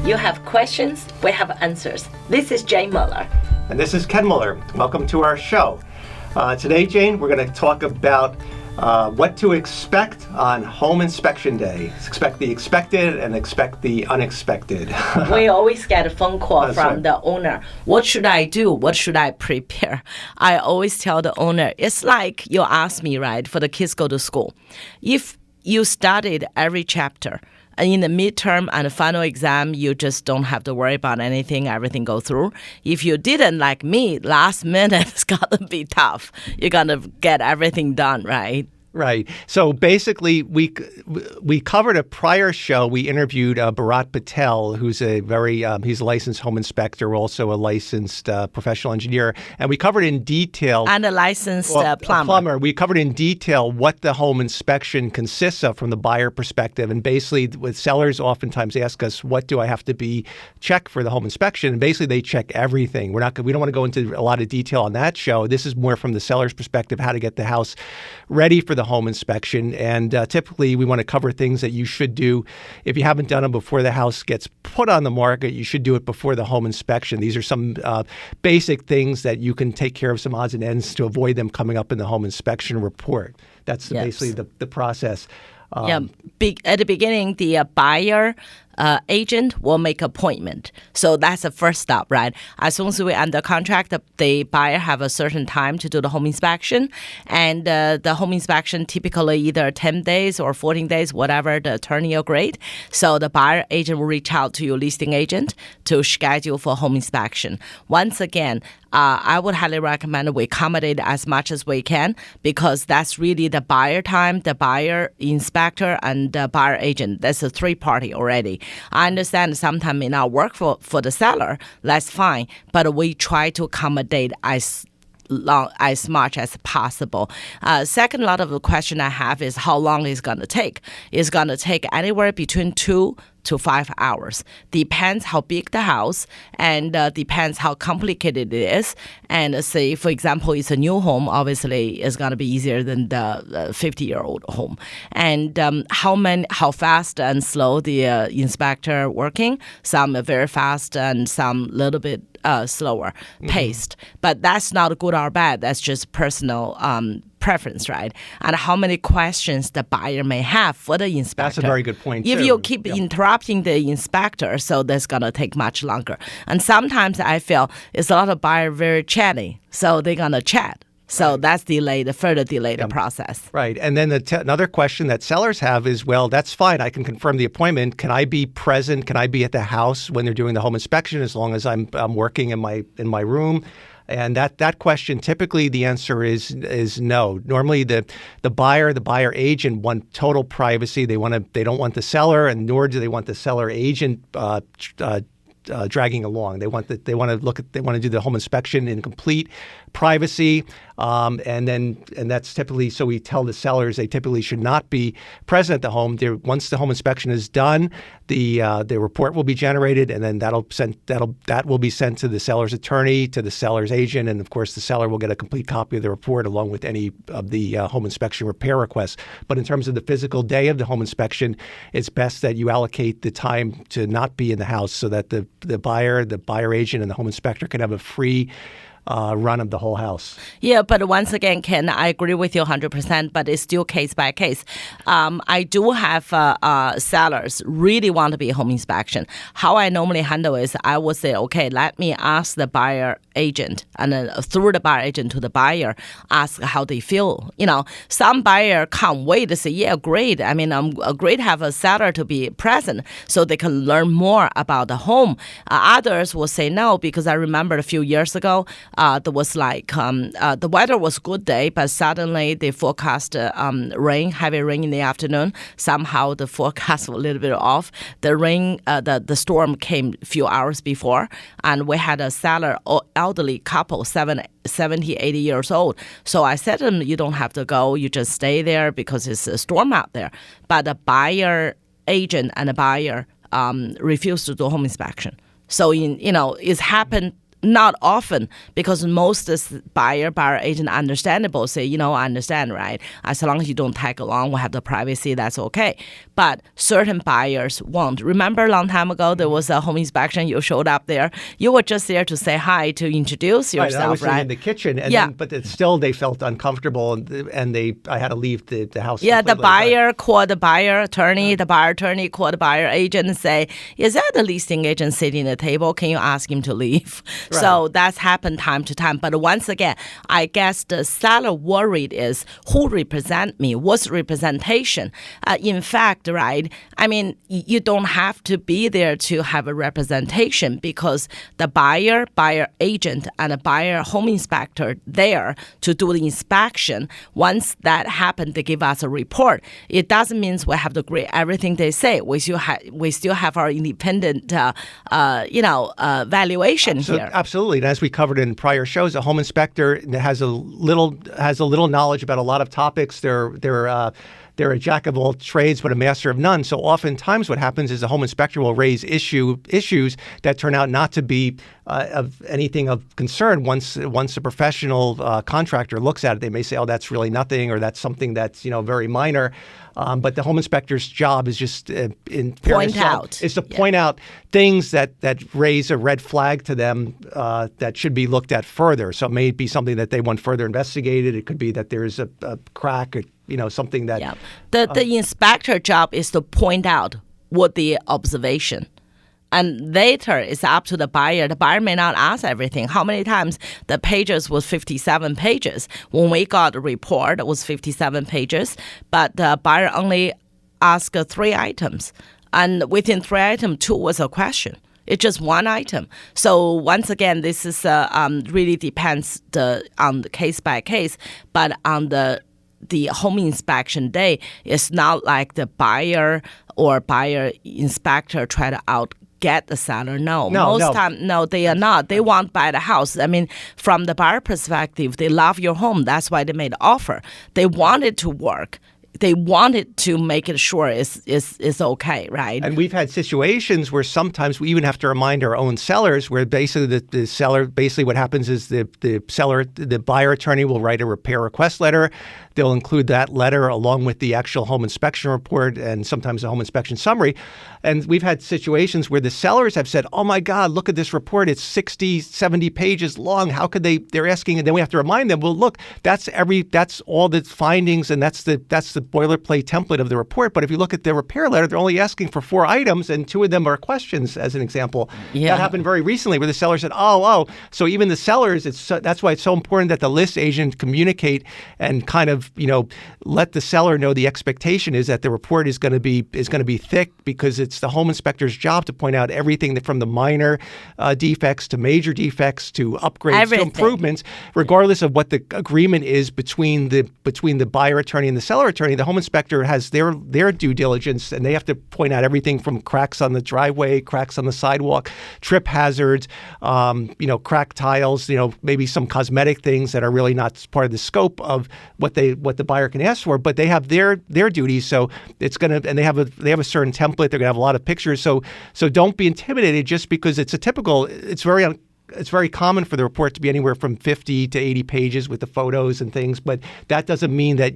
You have questions, we have answers. This is Jane Muller. And this is Ken Muller. Welcome to our show. Today, Jane, we're going to talk about what to expect on home inspection day. Expect the expected and expect the unexpected. We always get a phone call from the owner. What should I do? What should I prepare? I always tell the owner, it's like you ask me, right, for the kids go to school. If you studied every chapter, in the midterm and the final exam, you just don't have to worry about anything. Everything go through. If you didn't, like me, last minute, it's gonna be tough. You're gonna get everything done, right? Right. So basically, we covered a prior show. We interviewed Bharat Patel, who's he's a licensed home inspector, also a licensed professional engineer, and we covered in detail and a licensed plumber. We covered in detail what the home inspection consists of from the buyer perspective, and basically, with sellers oftentimes ask us, "What do I have to be checked for the home inspection?" And basically, they check everything. We don't want to go into a lot of detail on that show. This is more from the seller's perspective, how to get the house ready for the home inspection. And typically we want to cover things that you should do. If you haven't done them before the house gets put on the market, you should do it before the home inspection. These are some basic things that you can take care of, some odds and ends to avoid them coming up in the home inspection report. That's basically the process. At the beginning, the buyer agent will make appointment. So that's the first step, right? As soon as we under contract, the buyer have a certain time to do the home inspection. And the home inspection typically either 10 days or 14 days, whatever the attorney agreed. So the buyer agent will reach out to your listing agent to schedule for home inspection. Once again, I would highly recommend we accommodate as much as we can because that's really the buyer time, the buyer inspector, and the buyer agent. That's a three-party already. I understand sometimes it not work for the seller. That's fine. But we try to accommodate as much as possible. Second lot of the question I have is how long it's going to take. It's going to take anywhere between 2 to 5 hours. Depends how big the house and depends how complicated it is. And say, for example, it's a new home, obviously it's going to be easier than the 50-year-old home. And how fast and slow the inspector working. Some are very fast and some little bit slower paced. But that's not good or bad. That's just personal preference, right? And how many questions the buyer may have for the inspector. That's a very good point, If too. you keep interrupting the inspector, so that's going to take much longer. And sometimes I feel it's a lot of buyer very chatty, so they're going to chat. So that's further delay the process. Right. And then another question that sellers have is, well, that's fine. I can confirm the appointment. Can I be present? Can I be at the house when they're doing the home inspection as long as I'm working in my room? And that question, typically the answer is no. Normally the buyer agent want total privacy. They don't want the seller, and nor do they want the seller agent dragging along. They want to do the home inspection in complete privacy, and that's typically, so we tell the sellers they typically should not be present at the home. Once the home inspection is done, the report will be generated, and then that will be sent to the seller's attorney, to the seller's agent, and of course the seller will get a complete copy of the report along with any of the home inspection repair requests. But in terms of the physical day of the home inspection, it's best that you allocate the time to not be in the house so that the buyer agent, and the home inspector can have a free run of the whole house. Yeah, but once again, Ken, I agree with you 100%, but it's still case by case. I do have sellers really want to be home inspection. How I normally handle is I would say, okay, let me ask the buyer agent, and then through the buyer agent to the buyer, ask how they feel. Some buyer can't wait to say, yeah, great. I mean, I'm great to have a seller to be present so they can learn more about the home. Others will say no, because I remember a few years ago, there was the weather was good day, but suddenly they forecast heavy rain in the afternoon. Somehow the forecast was a little bit off. The rain, the storm came a few hours before, and we had a seller, elderly couple, 70, 80 years old. So I said to them, you don't have to go, you just stay there because it's a storm out there. But the buyer agent and the buyer refused to do home inspection. So it's happened not often, because most buyer agent understandable say, I understand, right? As long as you don't tag along, we have the privacy, that's okay. But certain buyers won't. Remember a long time ago, there was a home inspection, you showed up there. You were just there to say hi, to introduce yourself, I was sitting in the kitchen, and then, but still they felt uncomfortable, and I had to leave the house. Yeah, completely. the buyer called the buyer attorney, the buyer attorney called the buyer agent and say, is that the listing agent sitting at the table? Can you ask him to leave? Right. So that's happened time to time. But once again, I guess the seller worried is who represent me? What's representation? In fact, right, I mean, you don't have to be there to have a representation, because the buyer agent, and a buyer home inspector there to do the inspection. Once that happened, they give us a report. It doesn't mean we have to agree everything they say. We still have our independent, valuation here. Absolutely, and as we covered in prior shows, a home inspector has a little knowledge about a lot of topics. They're a jack of all trades, but a master of none. So oftentimes what happens is a home inspector will raise issues that turn out not to be of anything of concern. Once a professional contractor looks at it, they may say, oh, that's really nothing, or that's something that's very minor. But the home inspector's job is just point out things that raise a red flag to them that should be looked at further. So it may be something that they want further investigated. It could be that there's a crack, something that... Yeah. The inspector job is to point out what the observation. And later, it's up to the buyer. The buyer may not ask everything. How many times the pages was 57 pages? When we got the report, it was 57 pages, but the buyer only asked 3 items. And within 3 items, 2 was a question. It's just 1 item. So once again, this is really depends on the case by case, but on the home inspection day, it's not like the buyer or buyer inspector try to get the seller. Most time, they are not. They want to buy the house. I mean, from the buyer perspective, they love your home. That's why they made the offer. They want it to work. They wanted to make it sure it's okay, right? And we've had situations where sometimes we even have to remind our own sellers, where basically the seller, what happens is the buyer attorney will write a repair request letter. They'll include that letter along with the actual home inspection report and sometimes a home inspection summary. And we've had situations where the sellers have said, oh my God, look at this report. It's 60, 70 pages long. How could they're asking, and then we have to remind them, well, look, that's all the findings, and that's the boilerplate template of the report. But if you look at the repair letter, they're only asking for 4 items, and 2 of them are questions, as an example. Yeah. That happened very recently, where the seller said, so even the sellers, that's why it's so important that the list agent communicate and kind of, let the seller know the expectation is that the report is going to be thick, because it's the home inspector's job to point out everything from the minor defects to major defects to upgrades to improvements, regardless of what the agreement is between the buyer attorney and the seller attorney. The home inspector has their due diligence, and they have to point out everything from cracks on the driveway, cracks on the sidewalk, trip hazards, cracked tiles, maybe some cosmetic things that are really not part of the scope of what the buyer can ask for, but they have their duties. So it's and they have a certain template. They're gonna have a lot of pictures. So don't be intimidated just because it's very common for the report to be anywhere from 50 to 80 pages with the photos and things, but that doesn't mean that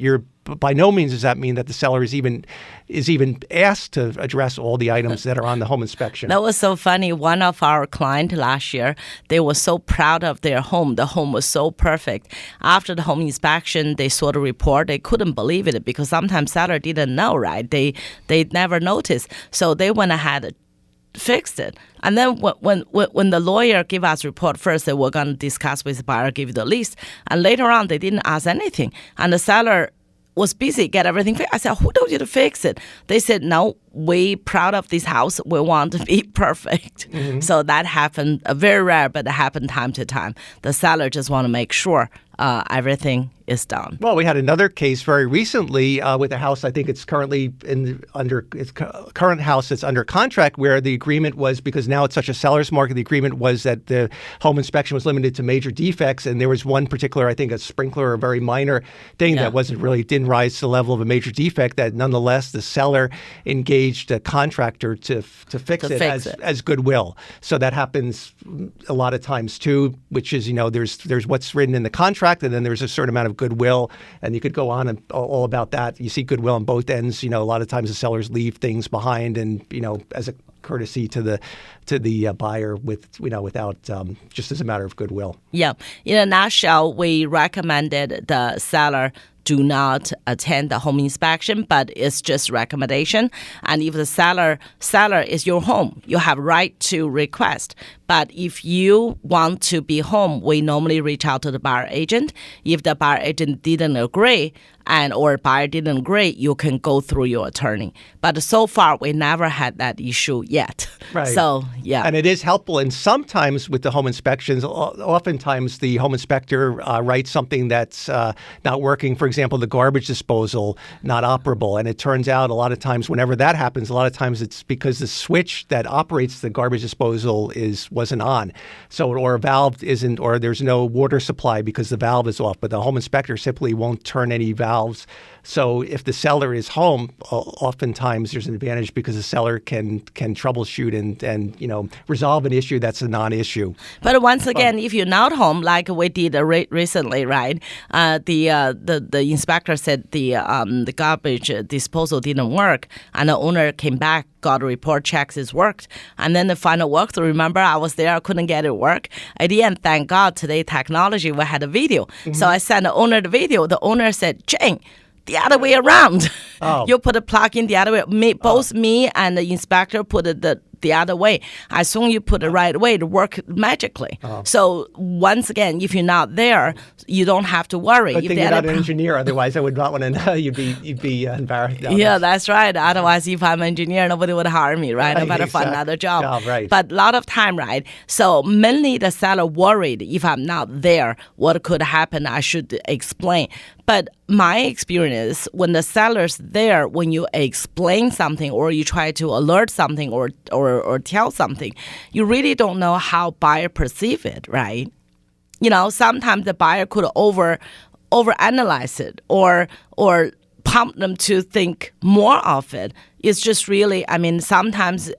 by no means does that mean that the seller is even asked to address all the items that are on the home inspection. That was so funny. One of our clients last year, they were so proud of their home. The home was so perfect. After the home inspection, they saw the report. They couldn't believe it, because sometimes seller didn't know, right? They never noticed. So they went ahead, fixed it. And then when the lawyer gave us report, first they were going to discuss with the buyer, give you the list. And later on, they didn't ask anything. And the seller was busy, get everything fixed. I said, who told you to fix it? They said, no, we proud of this house. We want to be perfect. Mm-hmm. So that happened, very rare, but it happened time to time. The seller just want to make sure everything is done. Well, we had another case very recently with a house. I think it's currently current house that's under contract, where the agreement was, because now it's such a seller's market, the agreement was that the home inspection was limited to major defects, and there was one particular, I think, a sprinkler, a very minor thing that didn't rise to the level of a major defect. That nonetheless, the seller engaged a contractor to fix it as goodwill. So that happens a lot of times too, which is, there's what's written in the contract, and then there's a certain amount of goodwill, and you could go on and all about that. You see goodwill on both ends. A lot of times the sellers leave things behind, and as a courtesy to the buyer without just as a matter of goodwill. Yeah. In a nutshell, we recommended the seller do not attend the home inspection, but it's just recommendation. And if the seller is your home, you have right to request. But if you want to be home, we normally reach out to the buyer agent. If the buyer agent didn't agree or buyer didn't agree, you can go through your attorney. But so far, we never had that issue yet. Right. So, yeah. And it is helpful. And sometimes with the home inspections, oftentimes the home inspector writes something that's not working. For example, the garbage disposal not operable. And it turns out a lot of times whenever that happens, a lot of times it's because the switch that operates the garbage disposal wasn't on. So, or a valve isn't, or there's no water supply because the valve is off. But the home inspector simply won't turn any valves. So if the seller is home, oftentimes there's an advantage because the seller can troubleshoot and resolve an issue that's a non-issue. But once again, if you're not home, like we did recently, right? The inspector said the garbage disposal didn't work, and the owner came back, got a report, checks it worked, and then the final walkthrough. Remember, I was there, I couldn't get it work. At the end, thank God, today technology, we had a video. Mm-hmm. So I sent the owner the video. The owner said, Jane, the other way around. Oh. You put a plug in the other way. Both me and the inspector put it the other way. As soon as you put it right way, it work magically. Oh. So once again, if you're not there, you don't have to worry. Good thing you're not an engineer. Otherwise, I would not want to know. You'd be embarrassed. Yeah, that's right. Otherwise, if I'm an engineer, nobody would hire me, right? I better find another job. Right. But a lot of time, right? So mainly the seller worried if I'm not there, what could happen? I should explain. But my experience, when the seller's there, when you explain something or you try to alert something or tell something, you really don't know how buyer perceive it, right? Sometimes the buyer could overanalyze it or prompt them to think more of it. It's just really, sometimes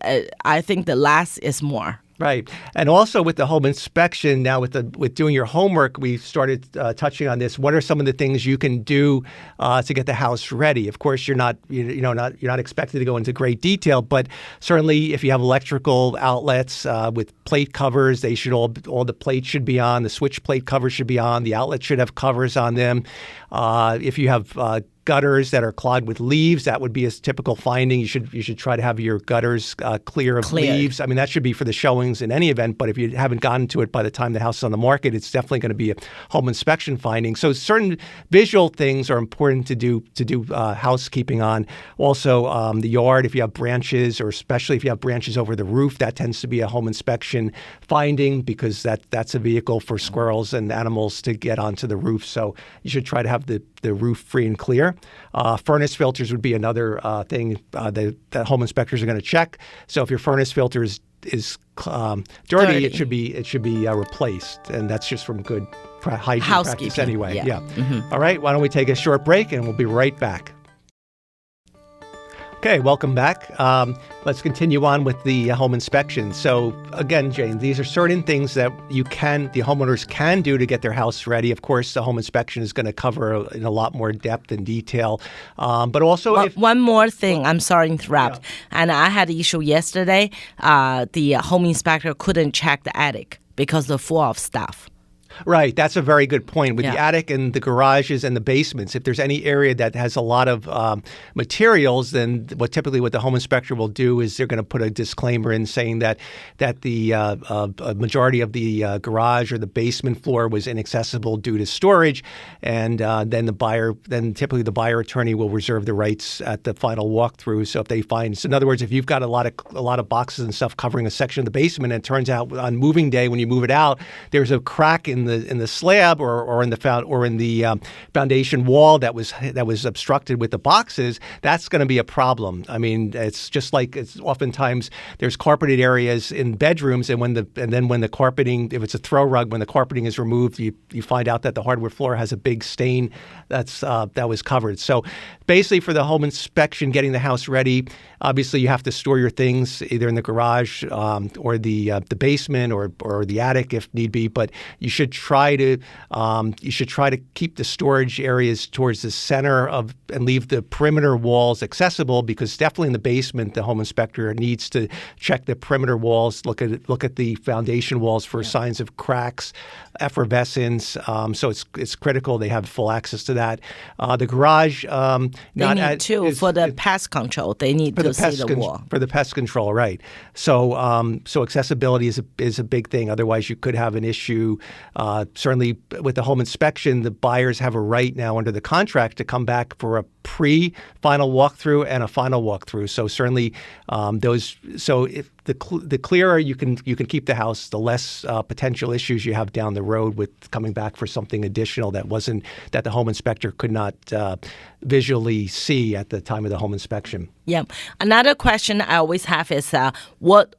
I think the less is more. Right. And also with the home inspection, now with doing your homework, we started touching on this. What are some of the things you can do to get the house ready? Of course, you're not expected to go into great detail, but certainly if you have electrical outlets with plate covers, they should all the plates should be on, the switch plate covers should be on, the outlet should have covers on them. If you have gutters that are clogged with leaves, that would be a typical finding. You should try to have your gutters clear of leaves. That should be for the showings in any event, but if you haven't gotten to it by the time the house is on the market, it's definitely going to be a home inspection finding. So certain visual things are important to do housekeeping on. Also, the yard, if you have branches, or especially if you have branches over the roof, that tends to be a home inspection finding because that's a vehicle for squirrels and animals to get onto the roof. So you should try to have the roof free and clear. Furnace filters would be another thing that home inspectors are going to check. So if your furnace filter is dirty, it should be replaced, and that's just from good hygiene practice anyway. Yeah. Mm-hmm. All right. Why don't we take a short break, and we'll be right back. Okay, welcome back. Let's continue on with the home inspection. So again, Jane, these are certain things that the homeowners can do to get their house ready. Of course, the home inspection is going to cover in a lot more depth and detail. But also one more thing, I'm sorry to interrupt. Yeah. And I had an issue yesterday. The home inspector couldn't check the attic because they're full of stuff. Right. That's a very good point. With the attic and the garages and the basements, if there's any area that has a lot of materials, then what the home inspector will do is they're going to put a disclaimer in saying that the majority of the garage or the basement floor was inaccessible due to storage, and then typically the buyer attorney will reserve the rights at the final walkthrough. So if they find, in other words, if you've got a lot of boxes and stuff covering a section of the basement, and it turns out on moving day when you move it out, there's a crack in in the slab or in the foundation wall that was obstructed with the boxes, that's going to be a problem. I mean, it's just like it's oftentimes there's carpeted areas in bedrooms, and then when the carpeting, if it's a throw rug, when the carpeting is removed, you find out that the hardwood floor has a big stain that was covered. So basically, for the home inspection, getting the house ready, obviously you have to store your things either in the garage or the basement or the attic if need be. But you should try to keep the storage areas towards the center and leave the perimeter walls accessible, because definitely in the basement the home inspector needs to check the perimeter walls, look at the foundation walls for signs of cracks, effervescence. So it's critical they have full access to that. The garage they need to for the pest control. They need to see the wall for the pest control, right? So accessibility is a big thing. Otherwise, you could have an issue. Certainly, with the home inspection, the buyers have a right now under the contract to come back for a pre-final walkthrough and a final walkthrough. So certainly those. So if the clearer you can keep the house, the less potential issues you have down the road with coming back for something additional that the home inspector could not visually see at the time of the home inspection. Yeah. Another question I always have is what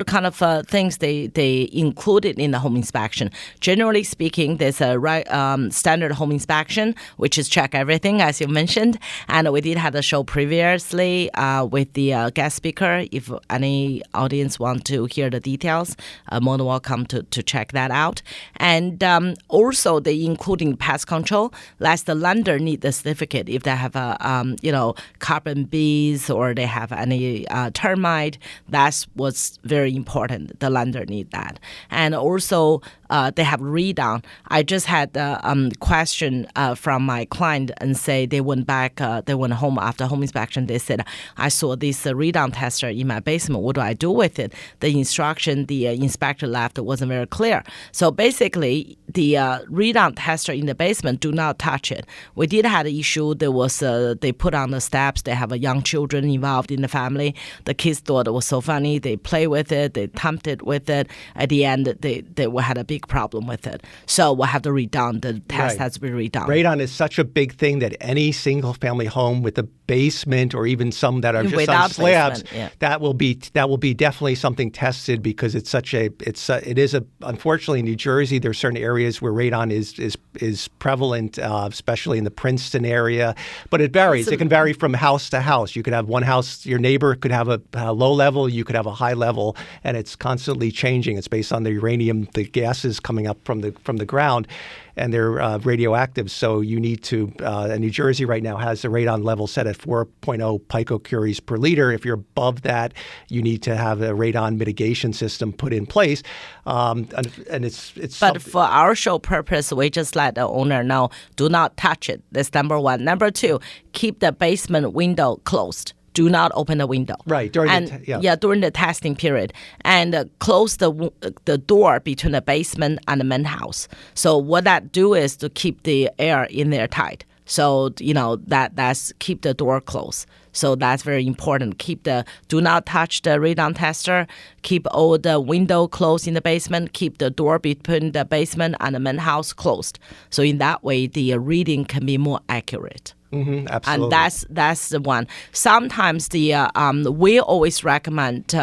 kind of things they included in the home inspection. Generally speaking, there's a standard home inspection, which is check everything, as you mentioned. And we did have the show previously with the guest speaker. If any audience want to hear the details, more than welcome to check that out. And also they including pest control. Last the lender need the certificate if they have a carbon bees or they have any termite. That's what's very important. The lender need that. And also they have read-down. I just had a question from my client and say they went home after home inspection. They said, I saw this read-down tester in my basement. What do I do with it? The instruction the inspector left wasn't very clear. So basically, the read-down tester in the basement, do not touch it. We did have an issue. There was they put on the steps. They have young children involved in the family. The kids thought it was so funny. They play with it. They tempted with it. At the end, they had a big problem with it. So we'll have to redone. The test has to be redone. Radon is such a big thing that any single-family home with a basement or even some that are just without on slabs, basement, that will be definitely something tested, because it is unfortunately in New Jersey there's certain areas where radon is prevalent, especially in the Princeton area, but it varies. It can vary from house to house. You could have one house, your neighbor could have a low level, you could have a high level, and it's constantly changing. It's based on the uranium, the gases coming up from the ground, and they're radioactive. So you need to, New Jersey right now has the radon level set at 4.0 picocuries per liter. If you're above that, you need to have a radon mitigation system put in place. And it's. But for our show purpose, we just let the owner know, do not touch it. That's number one. Number two, keep the basement window closed. Do not open the window. Right, during the testing period. And close the door between the basement and the main house. So what that do is to keep the air in there tight. So, that's keep the door closed. So that's very important. Do not touch the radon tester. Keep all the window closed in the basement. Keep the door between the basement and the main house closed. So in that way, the reading can be more accurate. Mm-hmm, absolutely. And that's the one. Sometimes we always recommend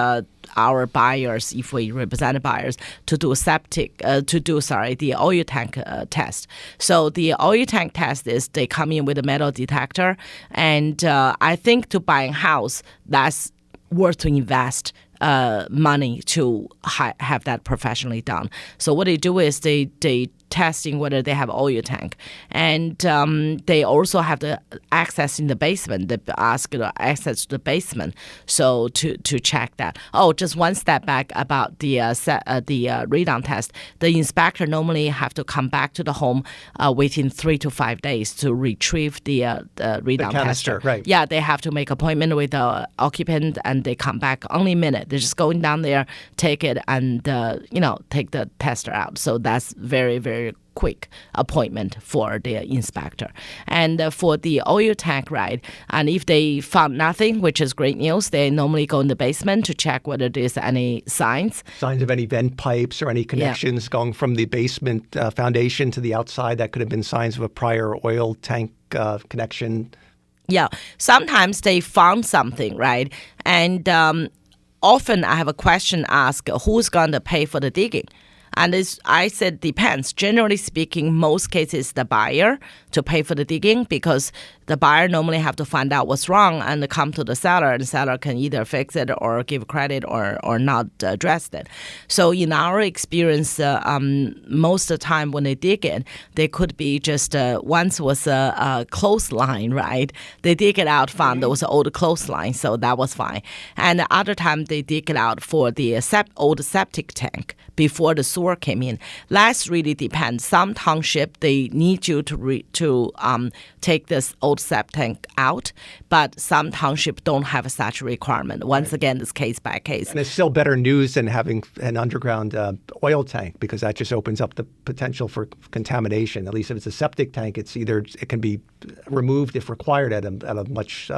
our buyers, if we represent buyers, to do the oil tank test. So the oil tank test is they come in with a metal detector, and I think to buy a house, that's worth to invest money to have that professionally done. So what they do is they testing whether they have oil tank, and they also have the access in the basement. They ask the access to the basement, so to check that. Oh, just one step back about the radon test. The inspector normally have to come back to the home within 3 to 5 days to retrieve the radon canister, tester. right? Yeah, they have to make appointment with the occupant, and they come back only a minute. They're just going down there, take it, and take the tester out. So that's very, very very quick appointment for the inspector. And for the oil tank, right, and if they found nothing, which is great news, they normally go in the basement to check whether there's any signs of any vent pipes or any connections going from the basement foundation to the outside. That could have been signs of a prior oil tank connection. Yeah, sometimes they found something, right? And often I have a question asked, who's going to pay for the digging? And I said depends. Generally speaking, most cases the buyer to pay for the digging, because the buyer normally have to find out what's wrong and come to the seller, and the seller can either fix it or give credit or not address it. So in our experience, most of the time when they dig it, they could be just once was a clothesline, right? They dig it out, found there was an old clothesline, so that was fine. And the other time they dig it out for the old septic tank before the sewer came in. That really depends. Some township, they need you to take this old septic tank out, but some township don't have such requirement. Once again, it's case by case. And it's still better news than having an underground oil tank, because that just opens up the potential for contamination. At least if it's a septic tank, it can be removed if required at a much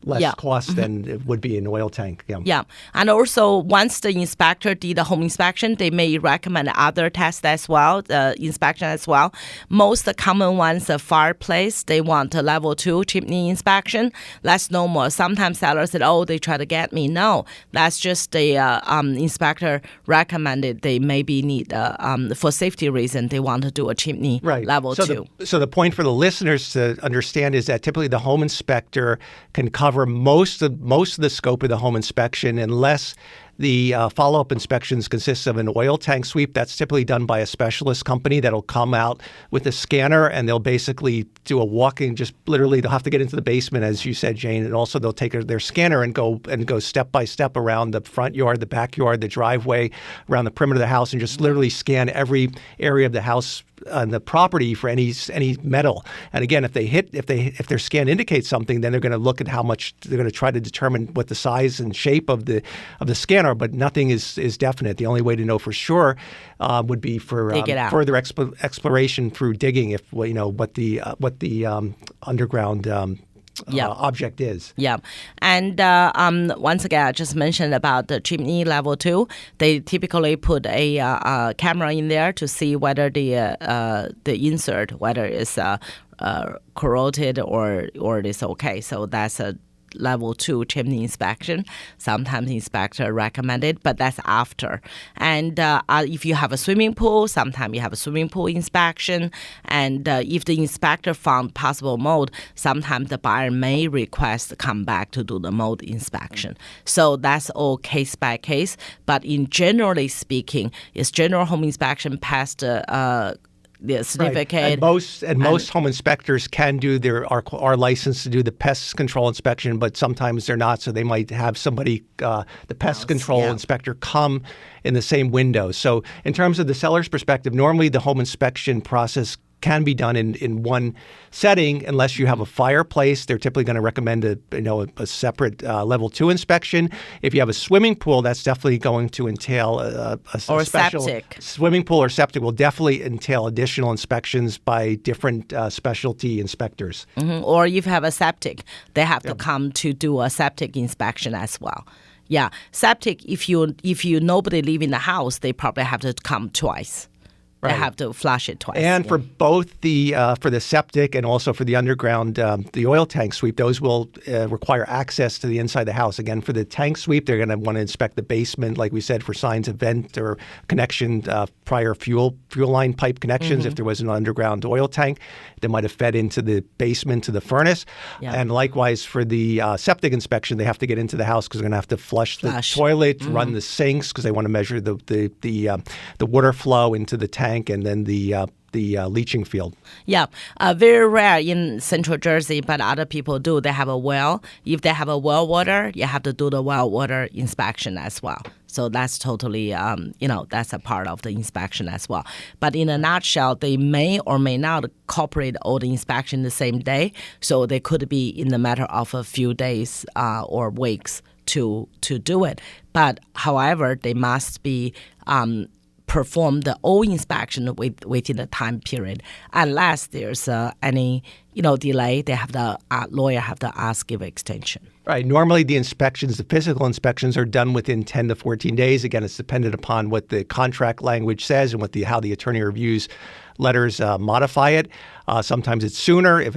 less cost than it would be an oil tank. Yeah. And also, once the inspector did the home inspection, they may recommend other tests as well, inspection as well. Most common ones are fireplace. They want a level 2 chimney inspection. That's normal. Sometimes sellers said, they try to get me. No, that's just the inspector recommended. They maybe need, for safety reason, they want to do a chimney level 2. So the point for the listeners to understand is that typically the home inspector can cover most of the scope of the home inspection, unless the follow-up inspections consist of an oil tank sweep. That's typically done by a specialist company that'll come out with a scanner, and they'll basically do a walking, just literally they'll have to get into the basement, as you said, Jane, and also they'll take their scanner and go step by step around the front yard, the backyard, the driveway, around the perimeter of the house, and just literally scan every area of the house on the property for any metal. And again, if their scan indicates something, then they're going to look at how much they're going to try to determine what the size and shape of the scanner. But nothing is definite. The only way to know for sure would be for further exploration through digging, if what the underground object is. Yeah. And once again, I just mentioned about the chimney level 2. They typically put a camera in there to see whether the insert, whether it's corroded or it is okay. So that's a level 2 chimney inspection. Sometimes the inspector recommended, but that's after. And if you have a swimming pool, sometimes you have a swimming pool inspection. And if the inspector found possible mold, sometimes the buyer may request to come back to do the mold inspection. So that's all case by case. But in generally speaking, it's general home inspection past the certificate. Right. And most home inspectors can are licensed to do the pest control inspection, but sometimes they're not. So they might have somebody, the pest control inspector, come in the same window. So in terms of the seller's perspective, normally the home inspection process can be done in one setting. Unless you have a fireplace, they're typically going to recommend a separate level 2 inspection. If you have a swimming pool, that's definitely going to entail a special septic. Swimming pool or septic will definitely entail additional inspections by different specialty inspectors. Mm-hmm. Or if you have a septic, they have to come to do a septic inspection as well. Yeah, septic. If you nobody live in the house, they probably have to come twice. They have to flush it twice. And for both for the septic and also for the underground, the oil tank sweep, those will require access to the inside of the house. Again, for the tank sweep, they're going to want to inspect the basement, like we said, for signs of vent or connection, prior fuel line pipe connections. Mm-hmm. If there was an underground oil tank that might have fed into the basement to the furnace. Yeah. And likewise for the septic inspection, they have to get into the house because they're going to have to flush the toilet, run the sinks because they want to measure the water flow into the tank. And then the leaching field. Yeah, very rare in Central Jersey, but other people do. They have a well. If they have a well water, you have to do the well water inspection as well. So that's totally, that's a part of the inspection as well. But in a nutshell, they may or may not incorporate all the inspection the same day. So they could be in the matter of a few days or weeks to do it. But however, they must be perform the all inspection within the time period. Unless there's any delay, they have the lawyer have to ask give extension. Right. Normally, the inspections, the physical inspections, are done within 10 to 14 days. Again, it's dependent upon what the contract language says and how the attorney reviews letters modify it. Sometimes it's sooner. It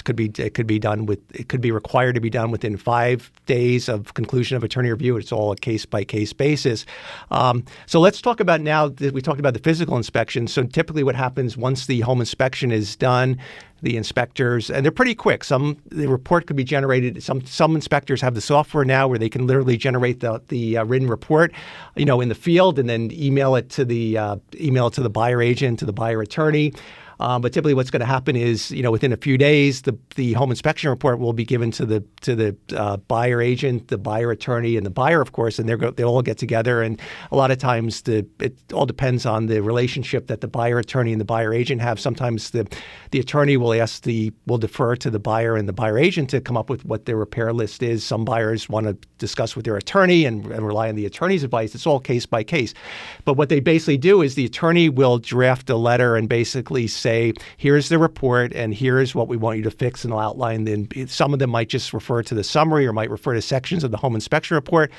could be required to be done within 5 days of conclusion of attorney review. It's all a case by case basis. So let's talk about now that we talked about the physical inspection. So typically, what happens once the home inspection is done, the inspectors, and they're pretty quick. The report could be generated. Some inspectors have the software now where they can literally generate the written report, in the field, and then email it to the buyer agent, to the buyer attorney. But typically, what's going to happen is, within a few days, the home inspection report will be given to the buyer agent, the buyer attorney, and the buyer, of course, and they all get together. And a lot of times, it all depends on the relationship that the buyer attorney and the buyer agent have. Sometimes the attorney will defer to the buyer and the buyer agent to come up with what their repair list is. Some buyers want to discuss with their attorney and rely on the attorney's advice. It's all case by case. But what they basically do is the attorney will draft a letter and basically say, here's the report and here's what we want you to fix, and I'll outline. Then some of them might just refer to the summary or might refer to sections of the home inspection report.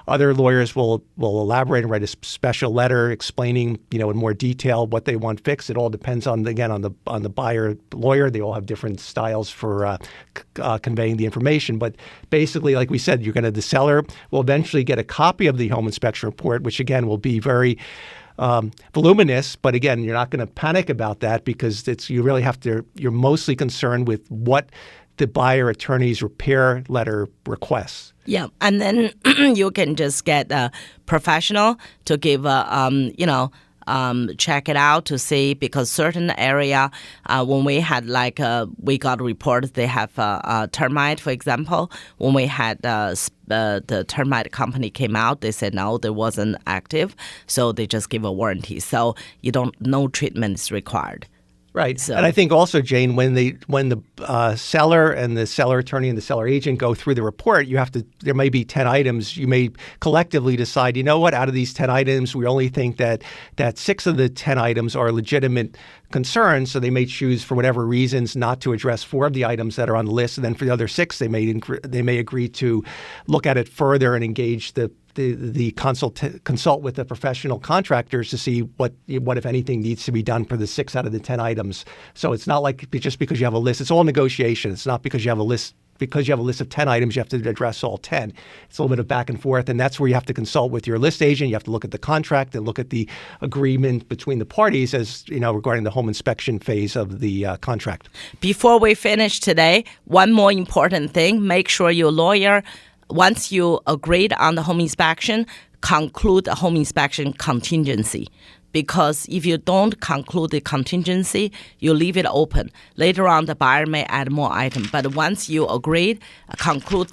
Other lawyers will elaborate and write a special letter explaining, in more detail what they want fixed. It all depends on the buyer lawyer. They all have different styles for conveying the information. But basically, like we said, the seller will eventually get a copy of the home inspection report, which again will be very voluminous, but again, you're not going to panic about that because you're mostly concerned with what the buyer attorney's repair letter requests. Yeah, and then you can just get a professional to give check it out to see, because certain area, when we had we got reports they have termite, for example. When we had the termite company came out, they said no, there wasn't active, so they just give a warranty. So no treatment is required. Right. So. And I think also, Jane, when the seller and the seller attorney and the seller agent go through the report, there may be 10 items. You may collectively decide, out of these 10 items, we only think that 6 of the 10 items are legitimate concerns. So they may choose, for whatever reasons, not to address 4 of the items that are on the list. And then for the other 6, they may agree to look at it further and engage the consult with the professional contractors to see what if anything needs to be done for the 6 out of the 10 items. So it's not like just because you have a list. It's all negotiation. It's not because you have a list. Because you have a list of 10 items, you have to address all 10. It's a little bit of back and forth, and that's where you have to consult with your list agent. You have to look at the contract and look at the agreement between the parties regarding the home inspection phase of the contract. Before we finish today, one more important thing: make sure your lawyer, once you agreed on the home inspection, conclude the home inspection contingency. Because if you don't conclude the contingency, you leave it open. Later on, the buyer may add more items. But once you agreed, conclude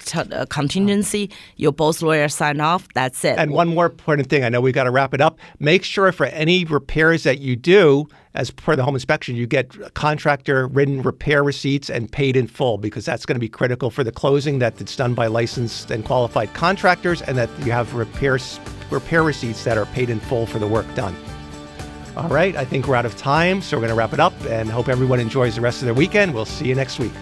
contingency, you both lawyers sign off, that's it. And one more important thing, I know we've got to wrap it up. Make sure for any repairs that you do, as per the home inspection, you get contractor written repair receipts and paid in full, because that's going to be critical for the closing, that it's done by licensed and qualified contractors, and that you have repair receipts that are paid in full for the work done. All right, I think we're out of time, so we're going to wrap it up and hope everyone enjoys the rest of their weekend. We'll see you next week.